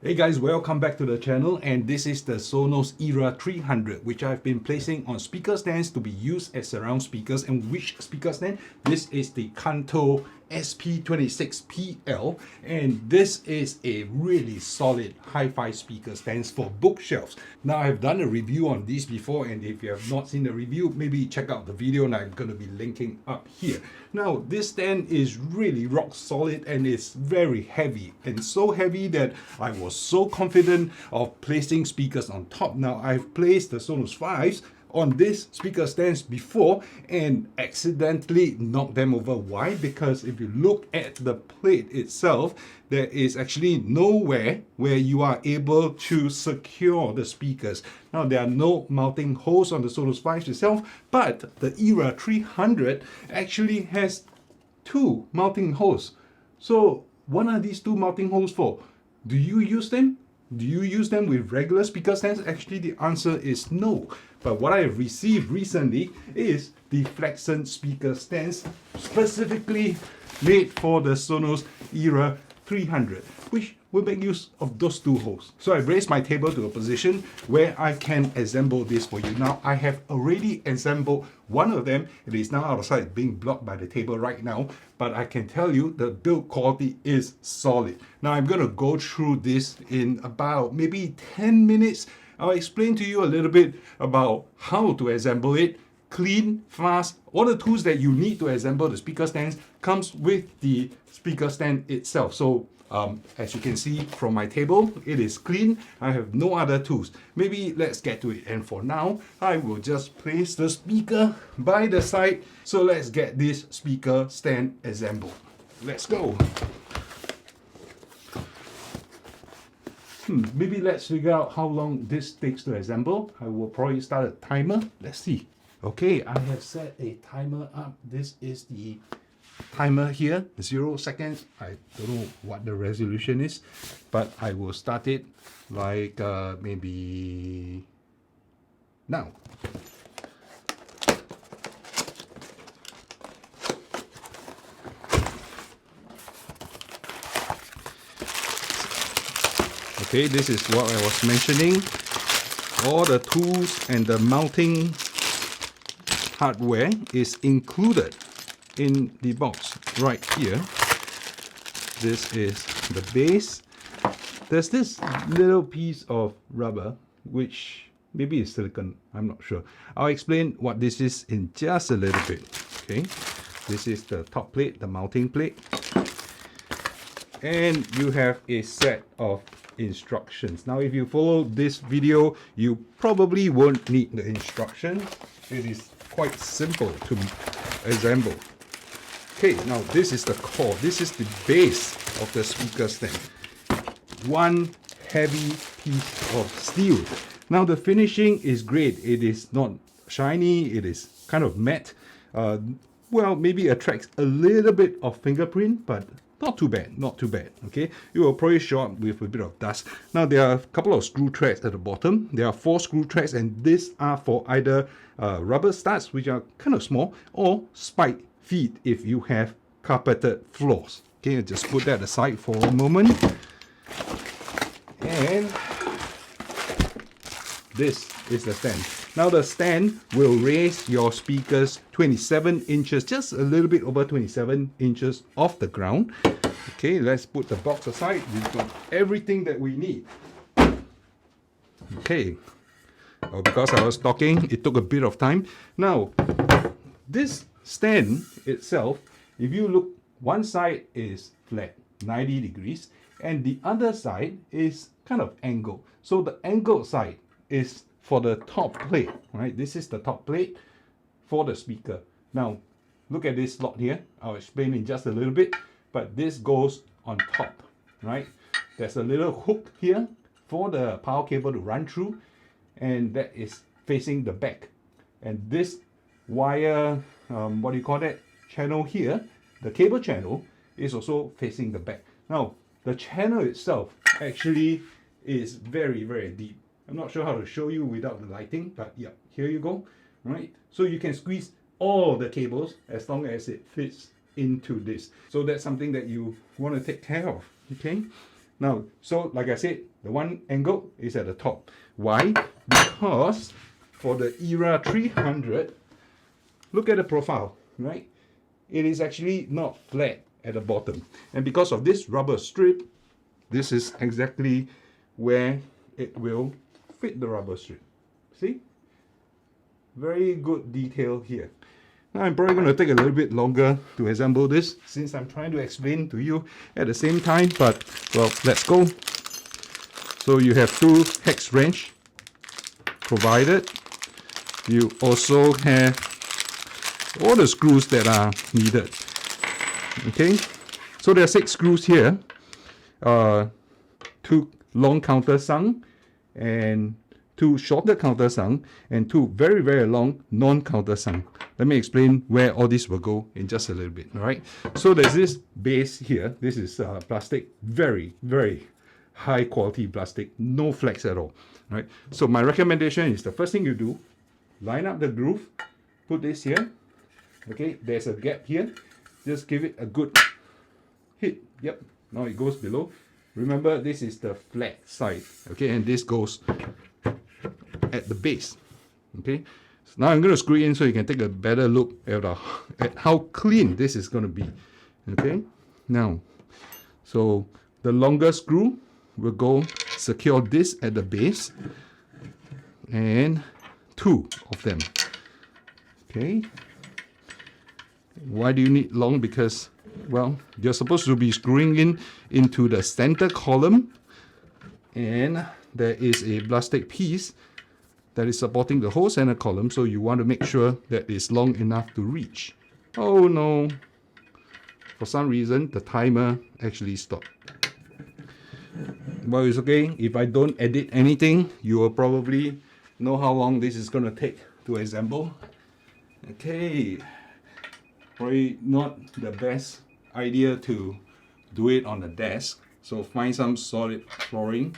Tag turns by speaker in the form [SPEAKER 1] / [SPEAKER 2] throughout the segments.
[SPEAKER 1] Hey guys, welcome back to the channel, and this is the Sonos Era 300, which I've been placing on speaker stands to be used as surround speakers. And which speaker stand? This is the Kanto SP26PL, and this is a really solid hi-fi speaker stands for bookshelves. Now, I've done a review on these before, and if you have not seen the review, maybe check out the video, and I'm going to be linking up here. Now, this stand is really rock solid and it's very heavy, and so heavy that I was so confident of placing speakers on top. Now, I've placed the Sonos 5s on this speaker stands before and accidentally knocked them over. Why? Because if you look at the plate itself, there is actually nowhere where you are able to secure the speakers. Now, there are no mounting holes on the Sonos 5 itself, but the Era 300 actually has two mounting holes. So what are these two mounting holes for? Do you use them? Do you use them with regular speaker stands? Actually, the answer is no. But what I have received recently is the Flexson speaker stands specifically made for the Sonos Era 300, which will make use of those two holes. So I've raised my table to a position where I can assemble this for you. Now, I have already assembled one of them. It is now outside, being blocked by the table right now, but I can tell you the build quality is solid. Now, I'm going to go through this in about maybe 10 minutes. I'll explain to you a little bit about how to assemble it. Clean, fast, all the tools that you need to assemble the speaker stands comes with the speaker stand itself. So as you can see from my table, it is clean. I have no other tools. Maybe let's get to it. And for now, I will just place the speaker by the side. So let's get this speaker stand assembled. Let's go. Maybe let's figure out how long this takes to assemble. I will probably start a timer. Let's see. Okay, I have set a timer up. This is the timer here, 0 seconds. I don't know what the resolution is, but I will start it like maybe now. Okay, this is what I was mentioning. All the tools and the mounting hardware is included in the box right here. This is the base. There's this little piece of rubber, which maybe is silicone, I'm not sure. I'll explain what this is in just a little bit. Okay, this is the top plate, the mounting plate. And you have a set of instructions. Now, if you follow this video, you probably won't need the instructions. It is quite simple to assemble. Okay, now this is the core. This is the base of the speaker stand. One heavy piece of steel. Now, the finishing is great. It is not shiny. It is kind of matte. Well, maybe attracts a little bit of fingerprint, but not too bad, not too bad, okay? It will probably show up with a bit of dust. Now, there are a couple of screw threads at the bottom. There are 4 screw threads, and these are for either rubber studs, which are kind of small, or spike feet if you have carpeted floors. Okay, I'll just put that aside for a moment. And this is the stand. Now, the stand will raise your speakers 27 inches, just a little bit over 27 inches off the ground. Okay, let's put the box aside. We've got everything that we need. Okay, well, because I was talking, it took a bit of time. Now, this stand itself, if you look, one side is flat, 90 degrees, and the other side is kind of angled. So the angled side is for the top plate, right? This is the top plate for the speaker. Now, look at this slot here. I'll explain in just a little bit, but this goes on top, right? There's a little hook here for the power cable to run through, and that is facing the back. And this wire, what do you call that? Channel here, the cable channel, is also facing the back. Now, the channel itself actually is very, very deep. I'm not sure how to show you without the lighting, but yeah, here you go, right? So you can squeeze all the cables as long as it fits into this. So that's something that you want to take care of, okay? Now, so like I said, the one angle is at the top. Why? Because for the Era 300, look at the profile, right? It is actually not flat at the bottom. And because of this rubber strip, this is exactly where it will fit the rubber strip. See? Very good detail here. Now I'm probably going to take a little bit longer to assemble this since I'm trying to explain to you at the same time, but well, let's go. So you have two hex wrench provided. You also have all the screws that are needed. Okay, so there are 6 screws here. 2 long countersunk and 2 shorter countersunk and 2 very, very long non-countersunk. Let me explain where all this will go in just a little bit. All right. So there's this base here. This is plastic, very, very high quality plastic, no flex at all. All right. So my recommendation is the first thing you do, line up the groove, put this here. Okay. There's a gap here. Just give it a good hit. Yep. Now it goes below. Remember, this is the flat side. Okay, and this goes at the base. Okay. So now I'm going to screw it in so you can take a better look at how clean this is going to be. Okay. Now, so the longer screw will go secure this at the base, and 2 of them. Okay. Why do you need long? Because, well, you're supposed to be screwing into the center column, and there is a plastic piece that is supporting the whole center column, so you want to make sure that it's long enough to reach. Oh no, for some reason the timer actually stopped. Well, it's okay. If I don't edit anything, you will probably know how long this is going to take to assemble. Okay, probably not the best idea to do it on the desk, so find some solid flooring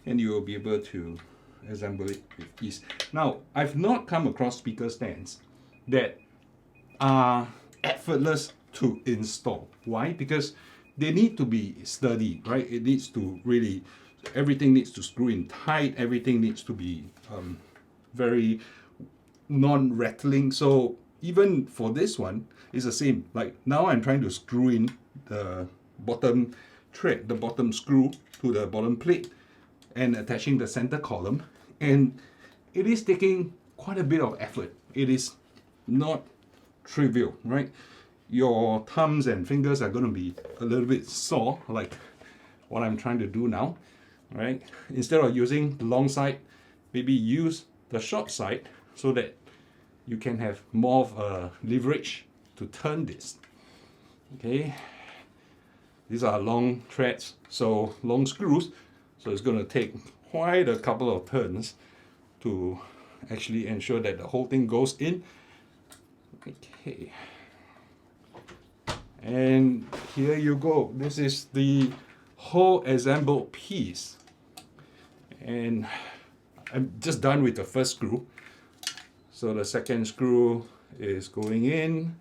[SPEAKER 1] and you will be able to assemble it with ease. Now, I've not come across speaker stands that are effortless to install. Why? Because they need to be sturdy, right? It needs to really, everything needs to screw in tight, everything needs to be very non-rattling. So even for this one, it's the same. Like now I'm trying to screw in the bottom thread, the bottom screw to the bottom plate and attaching the center column, and it is taking quite a bit of effort. It is not trivial, right? Your thumbs and fingers are going to be a little bit sore, like what I'm trying to do now, right? Instead of using the long side, maybe use the short side so that you can have more of a leverage to turn this. Okay, these are long threads, so long screws, so it's going to take quite a couple of turns to actually ensure that the whole thing goes in. Okay, and here you go. This is the whole assembled piece, and I'm just done with the first screw. So the second screw is going in.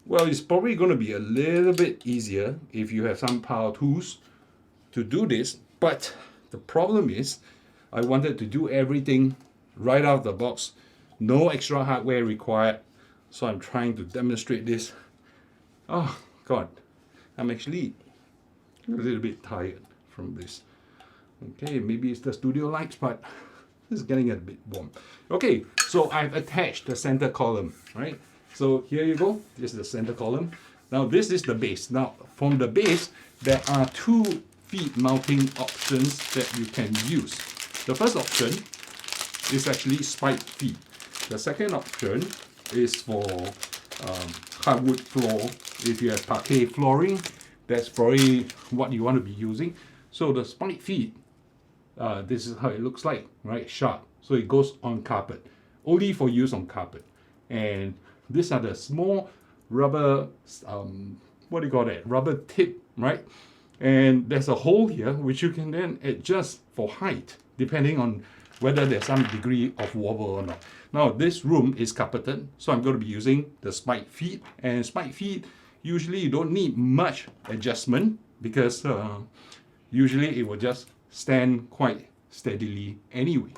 [SPEAKER 1] Well, it's probably going to be a little bit easier if you have some power tools to do this, but the problem is I wanted to do everything right out of the box, no extra hardware required, so I'm trying to demonstrate this. Oh god, I'm actually a little bit tired from this. Okay, maybe it's the studio lights, but it's getting a bit warm. Okay, so I've attached the center column, right? So here you go, this is the center column. Now this is the base. Now from the base, there are 2 feet mounting options that you can use. The first option is actually spiked feet. The second option is for hardwood floor. If you have parquet flooring, that's probably what you want to be using. So the spiked feet, this is how it looks like, right? Sharp. So it goes on carpet, only for use on carpet. And these are the small rubber, what do you call that? Rubber tip, right? And there's a hole here which you can then adjust for height, depending on whether there's some degree of wobble or not. Now this room is carpeted, so I'm going to be using the spiked feet. And spiked feet, usually you don't need much adjustment because usually it will just stand quite steadily anyway.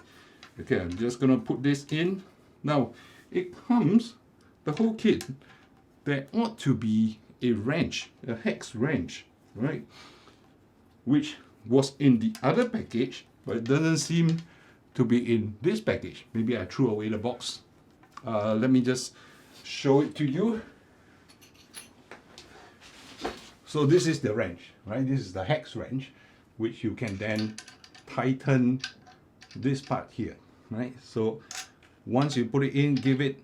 [SPEAKER 1] Okay, I'm just gonna put this in. Now, it comes, the whole kit, there ought to be a wrench, a hex wrench, right? Which was in the other package, but it doesn't seem to be in this package. Maybe I threw away the box. Let me just show it to you. So this is the wrench, right? This is the hex wrench, which you can then tighten this part here, right? So once you put it in, give it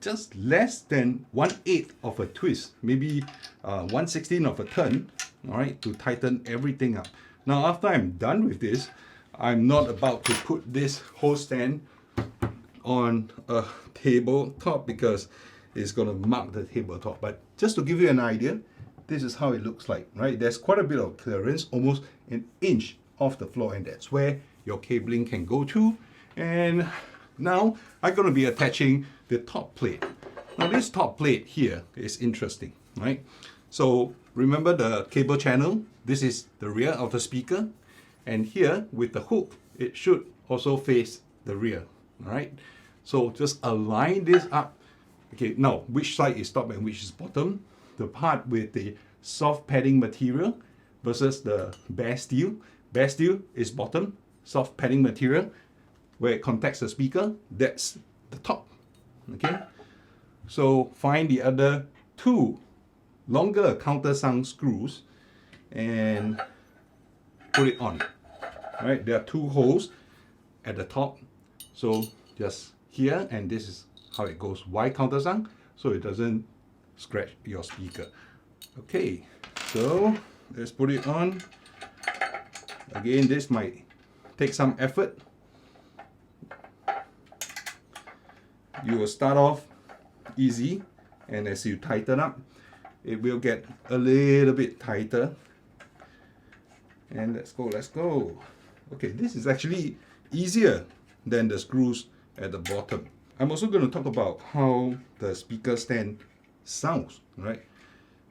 [SPEAKER 1] just less than 1/8 of a twist, maybe 1/16 of a turn, all right, to tighten everything up. Now, after I'm done with this, I'm not about to put this whole stand on a tabletop because it's going to mark the tabletop. But just to give you an idea, this is how it looks like, right? There's quite a bit of clearance, almost an inch off the floor, and that's where your cabling can go to. And now I'm going to be attaching the top plate. Now this top plate here is interesting, right? So remember the cable channel? This is the rear of the speaker. And here with the hook, it should also face the rear, all right? So just align this up. Okay, now which side is top and which is bottom? The part with the soft padding material versus the bare steel. Bare steel is bottom, soft padding material where it contacts the speaker, that's the top. Okay, so find the other two longer countersunk screws and put it on. All right, there are two holes at the top, so just here, and this is how it goes. Why countersunk? So it doesn't scratch your speaker. Okay, so let's put it on. Again, this might take some effort. You will start off easy, and as you tighten up, it will get a little bit tighter. And let's go, let's go. Okay, this is actually easier than the screws at the bottom. I'm also going to talk about how the speaker stand sounds, right?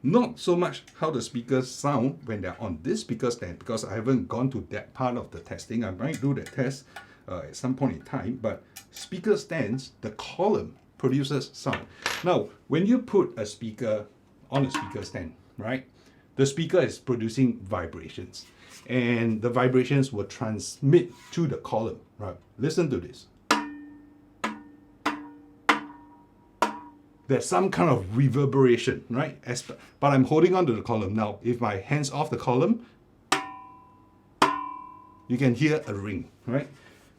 [SPEAKER 1] Not so much how the speakers sound when they're on this speaker stand, because I haven't gone to that part of the testing. I might do that test at some point in time, but speaker stands, the column produces sound. Now, when you put a speaker on a speaker stand, right, the speaker is producing vibrations, and the vibrations will transmit to the column, right? Listen to this. There's some kind of reverberation, right? But I'm holding onto the column. Now, if my hand's off the column, you can hear a ring, right?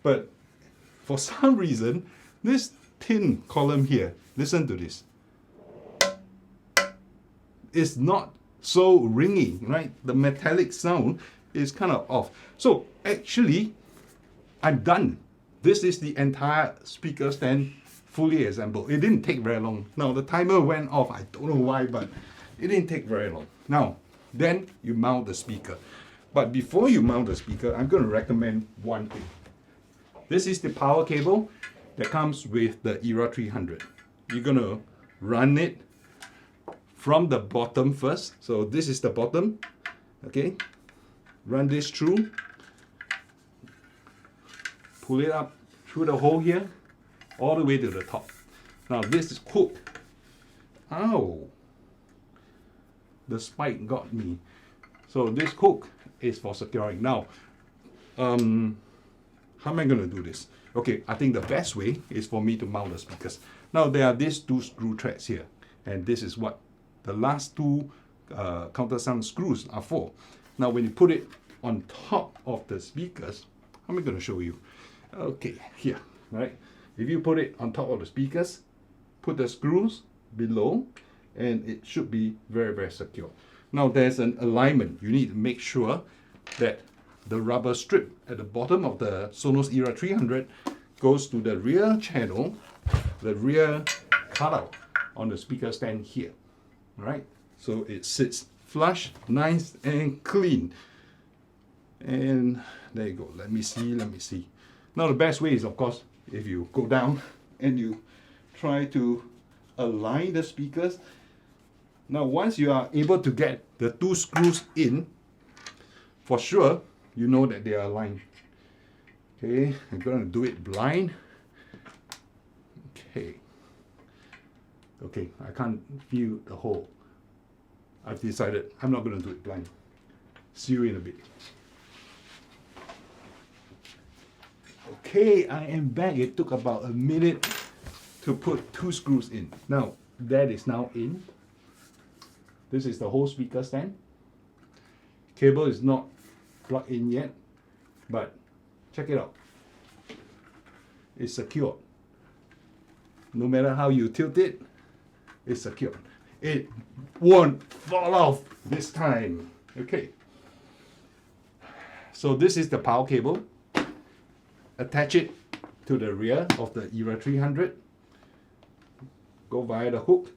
[SPEAKER 1] But for some reason, this thin column here, listen to this, is not so ringy, right? The metallic sound is kind of off. So actually, I'm done. This is the entire speaker stand fully assembled. It didn't take very long. Now the timer went off. I don't know why, but it didn't take very long. Now, then you mount the speaker. But before you mount the speaker, I'm going to recommend one thing. This is the power cable that comes with the Era 300. You're going to run it from the bottom first. So this is the bottom. Okay. Run this through. Pull it up through the hole here, all the way to the top. Now this is hook. Ow! The spike got me. So this hook is for securing. Now, how am I going to do this? Okay, I think the best way is for me to mount the speakers. Now there are these two screw threads here, and this is what the last two countersunk screws are for. Now when you put it on top of the speakers, how am I going to show you? Okay, here, right? If you put it on top of the speakers, put the screws below, and it should be very, very secure. Now there's an alignment. You need to make sure that the rubber strip at the bottom of the Sonos Era 300 goes to the rear channel, the rear cutout on the speaker stand here, right? So it sits flush, nice and clean. And there you go. Let me see. Now the best way is, of course, if you go down and you try to align the speakers. Now once you are able to get the two screws in, for sure, you know that they are aligned. Okay, I'm gonna do it blind. Okay, I can't feel the hole. I've decided I'm not gonna do it blind. See you in a bit. Okay, I am back. It took about a minute to put 2 screws in. Now, that is now in. This is the whole speaker stand. Cable is not plugged in yet, but check it out. It's secured. No matter how you tilt it, it's secured. It won't fall off this time. Okay. So this is the power cable. Attach it to the rear of the Era 300. Go via the hook.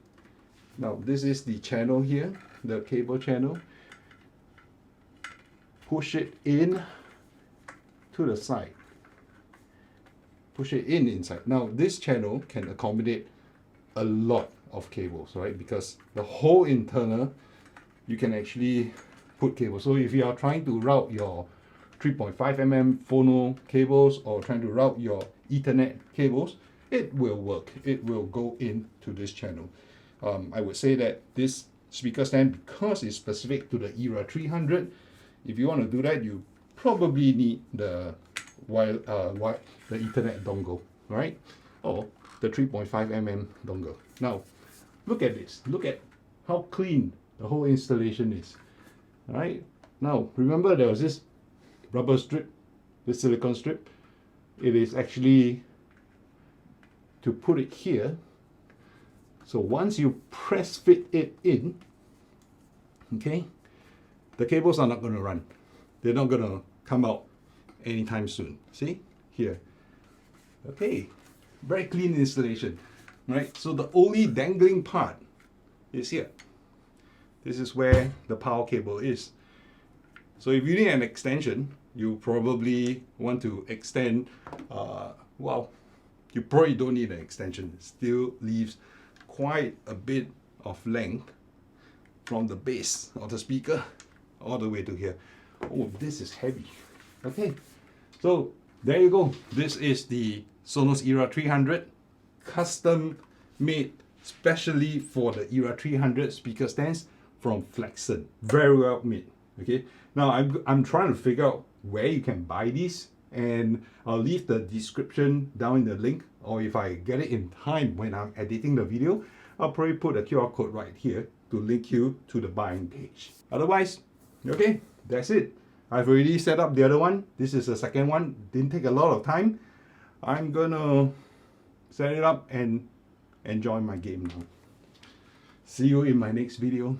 [SPEAKER 1] Now this is the channel here, the cable channel. Push it in to the side. Push it in inside. Now this channel can accommodate a lot of cables, right? Because the whole internal, you can actually put cables. So if you are trying to route your 3.5 mm phono cables or trying to route your Ethernet cables, it will work. It will go into this channel. I would say that this speaker stand, because it's specific to the Era 300, if you want to do that, you probably need the the Ethernet dongle, right? Or the 3.5 mm dongle. Now, look at this. Look at how clean the whole installation is. All right. Now, remember there was this rubber strip, this silicone strip. It is actually to put it here. So once you press fit it in, okay, the cables are not going to run. They're not going to come out anytime soon. See here. Okay, very clean installation, right? So the only dangling part is here. This is where the power cable is. So if you need an extension, you probably want to extend, well, you probably don't need an extension. It still leaves quite a bit of length from the base of the speaker all the way to here. Oh, this is heavy. Okay, so there you go. This is the Sonos Era 300, custom made specially for the Era 300 speaker stands from Flexson. Very well made. Okay, now I'm trying to figure out where you can buy these, and I'll leave the description down in the link, or if I get it in time when I'm editing the video, I'll probably put a QR code right here to link you to the buying page. Otherwise, okay, that's it. I've already set up the other one. This is the second one. Didn't take a lot of time. I'm gonna set it up and enjoy my game now. See you in my next video.